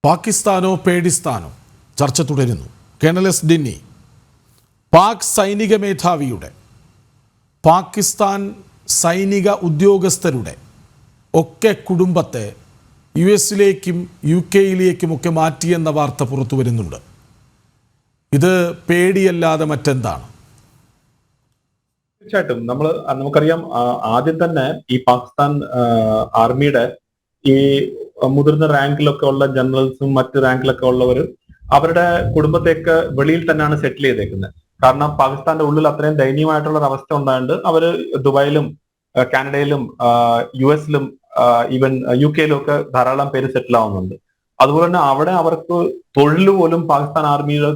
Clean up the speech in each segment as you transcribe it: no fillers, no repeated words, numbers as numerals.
പാകിസ്ഥാനോ പേടിസ്ഥാനോ ചർച്ച തുടരുന്നു. Colonel S ഡിന്നി Pak സൈനിക മേധാവിയുടെ, പാകിസ്ഥാൻ സൈനിക ഉദ്യോഗസ്ഥരുടെ ഒക്കെ കുടുംബത്തെ US-ലേക്കും UK-യിലേക്കുമൊക്കെ മാറ്റിയെന്ന വാർത്ത പുറത്തു വരുന്നുണ്ട്. ഇത് പേടിയല്ലാതെ മറ്റെന്താണ്? തീർച്ചയായിട്ടും നമുക്കറിയാം, ആദ്യം തന്നെ ഈ പാകിസ്ഥാൻ ആർമിയുടെ ഈ മുതിർന്ന റാങ്കിലൊക്കെ ഉള്ള ജനറൽസും മറ്റ് റാങ്കിലൊക്കെ ഉള്ളവരും അവരുടെ കുടുംബത്തെയൊക്കെ വെളിയിൽ തന്നെയാണ് സെറ്റിൽ ചെയ്തേക്കുന്നത്. കാരണം പാകിസ്ഥാന്റെ ഉള്ളിൽ അത്രയും ദയനീയമായിട്ടുള്ള ഒരു അവസ്ഥ ഉണ്ടായിട്ട് അവര് ദുബായിലും കാനഡയിലും US-ലും ഈവൻ UK-യിലും ഒക്കെ ധാരാളം പേര് സെറ്റിൽ ആവുന്നുണ്ട്. അതുപോലെ തന്നെ അവിടെ അവർക്ക് തൊഴിൽ പോലും പാകിസ്ഥാൻ ആർമിയുടെ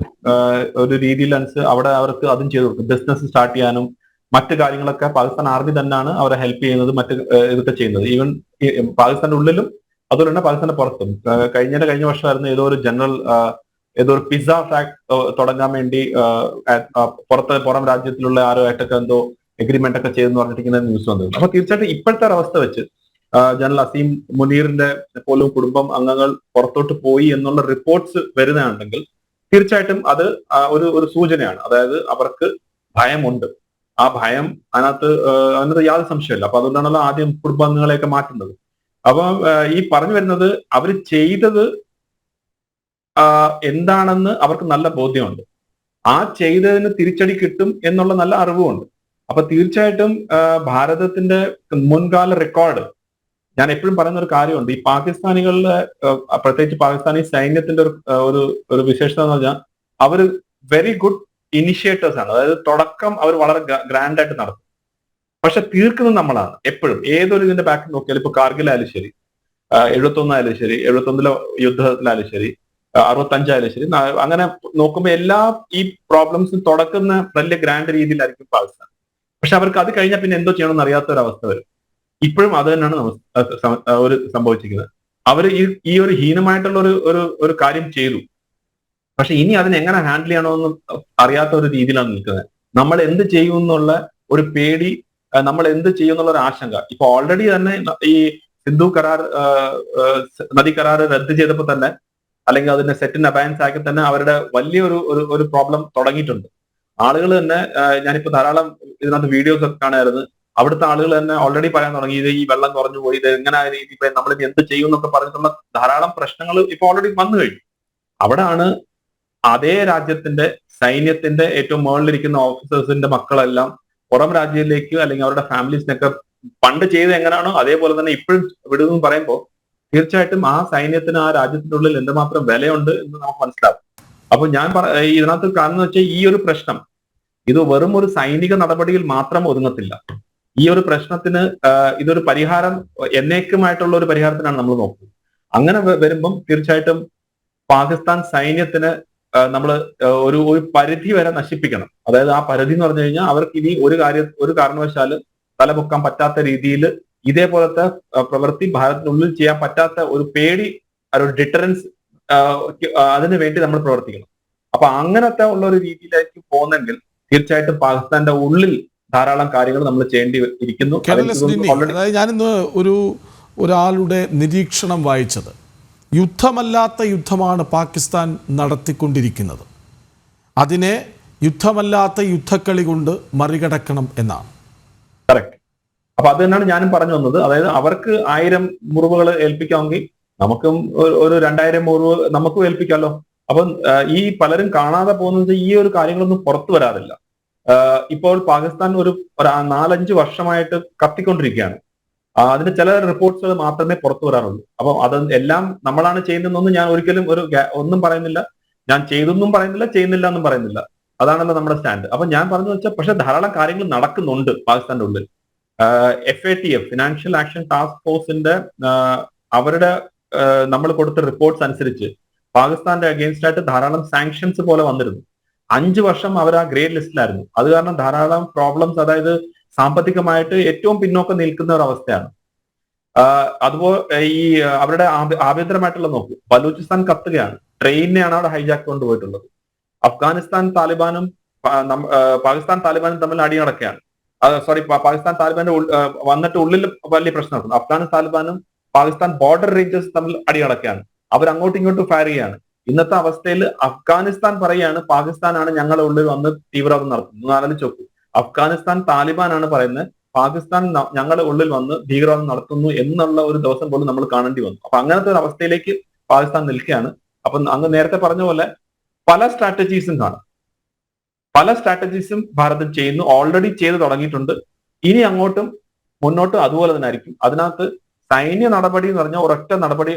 ഒരു രീതിയിലനുസരിച്ച് അവിടെ അവർക്ക് അതും ചെയ്തു കൊടുക്കും. ബിസിനസ് സ്റ്റാർട്ട് ചെയ്യാനും മറ്റു കാര്യങ്ങളൊക്കെ പാകിസ്ഥാൻ ആർമി തന്നെയാണ് അവരെ ഹെൽപ്പ് ചെയ്യുന്നത്, മറ്റ് ഇതൊക്കെ ചെയ്യുന്നത്. ഈവൻ പാകിസ്ഥാന്റെ ഉള്ളിലും അതുപോലെ തന്നെ പാകിസ്ഥാന്റെ പുറത്തും. കഴിഞ്ഞ വർഷമായിരുന്നു ഏതോ ഒരു ജനറൽ ഏതോ ഒരു പിസ്സ ഫാക്ടറി തുടങ്ങാൻ വേണ്ടി പുറം രാജ്യത്തിലുള്ള ആരുമായിട്ടൊക്കെ എന്തോ എഗ്രിമെന്റ് ഒക്കെ ചെയ്തെന്ന് പറഞ്ഞിരിക്കുന്ന ന്യൂസ് വന്നത്. അപ്പൊ തീർച്ചയായിട്ടും ഇപ്പോഴത്തെ അവസ്ഥ വെച്ച് ജനറൽ അസീം മുനീറിന്റെ പോലും കുടുംബം അംഗങ്ങൾ പുറത്തോട്ട് പോയി എന്നുള്ള റിപ്പോർട്ട്സ് വരുന്നതാണെങ്കിൽ തീർച്ചയായിട്ടും അത് ഒരു സൂചനയാണ്. അതായത് അവർക്ക് ഭയമുണ്ട്. ആ ഭയം അതിനകത്ത് യാതൊരു സംശയമില്ല. അപ്പൊ അതുകൊണ്ടാണല്ലോ ആദ്യം കുടുംബാംഗങ്ങളെയൊക്കെ മാറ്റുന്നത്. അപ്പൊ ഈ പറഞ്ഞു വരുന്നത് അവർ ചെയ്തത് എന്താണെന്ന് അവർക്ക് നല്ല ബോധ്യമുണ്ട്. ആ ചെയ്തതിന് തിരിച്ചടി കിട്ടും എന്നുള്ള നല്ല അറിവുമുണ്ട്. അപ്പൊ തീർച്ചയായിട്ടും ഭാരതത്തിന്റെ മുൻകാല റെക്കോർഡ്, ഞാൻ എപ്പോഴും പറയുന്ന ഒരു കാര്യമുണ്ട്, ഈ പാകിസ്ഥാനികളുടെ പ്രത്യേകിച്ച് പാകിസ്ഥാനി സൈന്യത്തിന്റെ ഒരു വിശേഷത എന്ന് പറഞ്ഞാൽ അവർ വെരി ഗുഡ് ഇനിഷ്യേറ്റേഴ്സ് ആണ്. അതായത് തുടക്കം അവർ വളരെ ഗ്രാൻഡ് ആയിട്ട് നടത്തും, പക്ഷെ തീർക്കുന്നത് നമ്മളാണ്. എപ്പോഴും ഏതൊരു ഇതിന്റെ ബാക്കിൽ നോക്കിയാലും ഇപ്പൊ കാർഗിലായാലും ശരി, 71 ആയാലും ശരി, 71 യുദ്ധത്തിലായാലും ശരി, 65 ആയാലും ശരി, അങ്ങനെ നോക്കുമ്പോൾ എല്ലാ ഈ പ്രോബ്ലംസും തുടക്കുന്ന വലിയ ഗ്രാൻഡ് രീതിയിലായിരിക്കും പാകിസ്ഥാൻ. പക്ഷെ അവർക്ക് അത് കഴിഞ്ഞാൽ പിന്നെ എന്തോ ചെയ്യണമെന്ന് അറിയാത്ത ഒരു അവസ്ഥ വരും. ഇപ്പോഴും അത് തന്നെയാണ് ഒരു സംഭവിച്ചിരിക്കുന്നത്. അവർ ഈ ഒരു ഹീനമായിട്ടുള്ള ഒരു കാര്യം ചെയ്തു, പക്ഷെ ഇനി അതിനെ എങ്ങനെ ഹാൻഡിൽ ചെയ്യണമെന്ന് അറിയാത്ത ഒരു രീതിയിലാണ് നിൽക്കുന്നത്. നമ്മൾ എന്ത് ചെയ്യും എന്നുള്ള ഒരു പേടി, നമ്മൾ എന്ത് ചെയ്യും എന്നുള്ള ഒരു ആശങ്ക. ഇപ്പൊ ഓൾറെഡി തന്നെ ഈ സിന്ധു കരാർ നദി കരാർ റദ്ദ് ചെയ്തപ്പോൾ തന്നെ, അല്ലെങ്കിൽ അതിന്റെ സെറ്റ് ഇൻ അബയൻസ് ആക്കി തന്നെ അവരുടെ വലിയൊരു ഒരു പ്രോബ്ലം തുടങ്ങിയിട്ടുണ്ട്. ആളുകൾ തന്നെ, ഞാനിപ്പോ ധാരാളം ഇതിനകത്ത് വീഡിയോസ് ഒക്കെ കാണായിരുന്നു, അവിടുത്തെ ആളുകൾ തന്നെ ഓൾറെഡി പറയാൻ തുടങ്ങി ഇത് ഈ വെള്ളം കുറഞ്ഞു പോയി, ഇത് എങ്ങനെ രീതിയിൽ നമ്മൾ ഇനി എന്ത് ചെയ്യും എന്നൊക്കെ പറഞ്ഞിട്ടുള്ള ധാരാളം പ്രശ്നങ്ങൾ ഇപ്പൊ ഓൾറെഡി വന്നു കഴിഞ്ഞു. അവിടാണ് അതേ രാജ്യത്തിന്റെ സൈന്യത്തിന്റെ ഏറ്റവും മുകളിലിരിക്കുന്ന ഓഫീസേഴ്സിന്റെ മക്കളെല്ലാം പുറം രാജ്യത്തിലേക്ക് അല്ലെങ്കിൽ അവരുടെ ഫാമിലീസിനൊക്കെ പണ്ട് ചെയ്ത് എങ്ങനെയാണോ അതേപോലെ തന്നെ ഇപ്പോഴും വിടുന്നു പറയുമ്പോൾ തീർച്ചയായിട്ടും ആ സൈന്യത്തിന് ആ രാജ്യത്തിന്റെ ഉള്ളിൽ എന്തുമാത്രം വിലയുണ്ട് എന്ന് നമുക്ക് മനസ്സിലാവും. അപ്പൊ ഞാൻ ഇതിനകത്ത് കാണുന്ന വെച്ചാൽ ഈ ഒരു പ്രശ്നം ഇത് വെറും ഒരു സൈനിക നടപടിയിൽ മാത്രം ഒതുങ്ങത്തില്ല. ഈ ഒരു പ്രശ്നത്തിന് ഇതൊരു പരിഹാരം, എന്നേക്കുമായിട്ടുള്ള ഒരു പരിഹാരത്തിനാണ് നമ്മൾ നോക്കുന്നത്. അങ്ങനെ വരുമ്പം തീർച്ചയായിട്ടും പാകിസ്ഥാൻ സൈന്യത്തിന് നമ്മൾ ഒരു പരിധി വരെ നശിപ്പിക്കണം. അതായത് ആ പരിധി എന്ന് പറഞ്ഞു കഴിഞ്ഞാൽ അവർക്ക് ഇനി ഒരു കാരണവശാലും തലപൊക്കാൻ പറ്റാത്ത രീതിയിൽ ഇതേപോലത്തെ പ്രവൃത്തി ഭാരതത്തിനുള്ളിൽ ചെയ്യാൻ പറ്റാത്ത ഒരു പേടി, ഒരു ഡിറ്ററൻസ്, അതിനു വേണ്ടി നമ്മൾ പ്രവർത്തിക്കണം. അപ്പൊ അങ്ങനത്തെ ഉള്ള ഒരു രീതിയിലേക്ക് പോകുന്നെങ്കിൽ തീർച്ചയായിട്ടും പാകിസ്ഥാന്റെ ഉള്ളിൽ ധാരാളം കാര്യങ്ങൾ നമ്മൾ ചെയ്യേണ്ടി ഇരിക്കുന്നു. അതായത് ഞാനിന്ന് ഒരാളുടെ നിരീക്ഷണം വായിച്ചത്, യുദ്ധമല്ലാത്ത യുദ്ധമാണ് പാകിസ്ഥാൻ നടത്തിക്കൊണ്ടിരിക്കുന്നത്, അതിനെ യുദ്ധമല്ലാത്ത യുദ്ധക്കളി കൊണ്ട് മറികടക്കണം എന്നാണ്. കറക്റ്റ്. അപ്പൊ അത് തന്നെയാണ് ഞാനും പറഞ്ഞു വന്നത്. അതായത് അവർക്ക് 1000 മുറിവുകൾ ഏൽപ്പിക്കാമെങ്കിൽ നമുക്കും ഒരു 2000 മുറിവ് നമുക്കും ഏൽപ്പിക്കാമല്ലോ. അപ്പം ഈ പലരും കാണാതെ പോകുന്നത് ഈ ഒരു കാര്യങ്ങളൊന്നും പുറത്തു വരാറില്ല. ഇപ്പോൾ പാകിസ്ഥാൻ ഒരു 4-5 വർഷമായിട്ട് കത്തിക്കൊണ്ടിരിക്കുകയാണ്. അതിന് ചില റിപ്പോർട്ട്സുകൾ മാത്രമേ പുറത്തു വരാറുള്ളൂ. അപ്പൊ അത് എല്ലാം നമ്മളാണ് ചെയ്യുന്നതെന്നൊന്നും ഞാൻ ഒരിക്കലും ഒന്നും പറയുന്നില്ല. ഞാൻ ചെയ്തെന്നും പറയുന്നില്ല, ചെയ്യുന്നില്ല എന്നും പറയുന്നില്ല. അതാണല്ലോ നമ്മുടെ സ്റ്റാൻഡ്. അപ്പൊ ഞാൻ പറഞ്ഞു വെച്ചാൽ പക്ഷെ ധാരാളം കാര്യങ്ങൾ നടക്കുന്നുണ്ട് പാകിസ്ഥാന്റെ ഉള്ളിൽ. FATF ഫിനാൻഷ്യൽ ആക്ഷൻ ടാസ്ക് ഫോഴ്സിന്റെ അവരുടെ നമ്മൾ കൊടുത്ത റിപ്പോർട്ട്സ് അനുസരിച്ച് പാകിസ്ഥാന്റെ അഗെയിൻസ്റ്റ് ആയിട്ട് ധാരാളം സാങ്ഷൻസ് പോലെ വന്നിരുന്നു. 5 വർഷം അവർ ആ ഗ്രേ ലിസ്റ്റിലായിരുന്നു. അത് കാരണം ധാരാളം പ്രോബ്ലംസ്, അതായത് സാമ്പത്തികമായിട്ട് ഏറ്റവും പിന്നോക്കം നിൽക്കുന്ന ഒരു അവസ്ഥയാണ്. അതുപോലെ ഈ അവരുടെ ആഭ്യന്തരമായിട്ടുള്ള നോക്കൂ, ബലൂചിസ്ഥാൻ കത്തുകയാണ്, ട്രെയിനിനെയാണ് അവിടെ ഹൈജാക്ക് കൊണ്ടുപോയിട്ടുള്ളത്. അഫ്ഗാനിസ്ഥാൻ താലിബാനും പാകിസ്ഥാൻ താലിബാനും തമ്മിൽ അടിയടക്കുകയാണ്. പാകിസ്ഥാൻ താലിബാന്റെ വന്നിട്ട് ഉള്ളിൽ വലിയ പ്രശ്നം നടക്കുന്നു. അഫ്ഗാനിസ്ഥാൻ താലിബാനും പാകിസ്ഥാൻ ബോർഡർ റേഞ്ചേഴ്സ് തമ്മിൽ അടിയടക്കുകയാണ്. അവരങ്ങോട്ടും ഇങ്ങോട്ടും ഫയർ ചെയ്യാണ്. ഇന്നത്തെ അവസ്ഥയിൽ അഫ്ഗാനിസ്ഥാൻ പറയാണ് പാകിസ്ഥാനാണ് ഞങ്ങളുടെ ഉള്ളിൽ വന്ന് തീവ്രവാദം നടത്തുന്നത്. ആലോചിച്ച് നോക്കൂ, അഫ്ഗാനിസ്ഥാൻ താലിബാനാണ് പറയുന്നത് പാകിസ്ഥാൻ ഞങ്ങളുടെ ഉള്ളിൽ വന്ന് ഭീകരവാദം നടത്തുന്നു എന്നുള്ള ഒരു ദിവസം പോലും നമ്മൾ കാണേണ്ടി വന്നു. അപ്പൊ അങ്ങനത്തെ ഒരു അവസ്ഥയിലേക്ക് പാകിസ്ഥാൻ നിൽക്കുകയാണ്. അപ്പൊ അങ്ങ് നേരത്തെ പറഞ്ഞ പോലെ പല സ്ട്രാറ്റജീസും കാണും, പല സ്ട്രാറ്റജീസും ഭാരതം ചെയ്യുന്നു, ഓൾറെഡി ചെയ്തു തുടങ്ങിയിട്ടുണ്ട്. ഇനി അങ്ങോട്ടും മുന്നോട്ടും അതുപോലെ തന്നെ ആയിരിക്കും. അതിനകത്ത് സൈന്യ നടപടി എന്ന് പറഞ്ഞാൽ ഒരൊറ്റ നടപടി,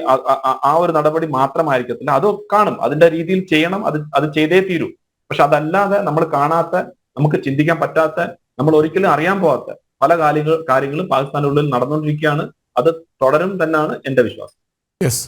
ആ ഒരു നടപടി മാത്രമായിരിക്കത്തില്ല, അത് കാണും, അതിന്റെ രീതിയിൽ ചെയ്യണം, അത് ചെയ്തേ തീരൂ. പക്ഷെ അതല്ലാതെ നമ്മൾ കാണാത്ത, നമുക്ക് ചിന്തിക്കാൻ പറ്റാത്ത, നമ്മൾ ഒരിക്കലും അറിയാൻ പോകാത്ത പല കാര്യങ്ങളും പാകിസ്ഥാനുള്ളിൽ നടന്നുകൊണ്ടിരിക്കുകയാണ്. അത് തുടരും തന്നെയാണ് എന്റെ വിശ്വാസം. യെസ്.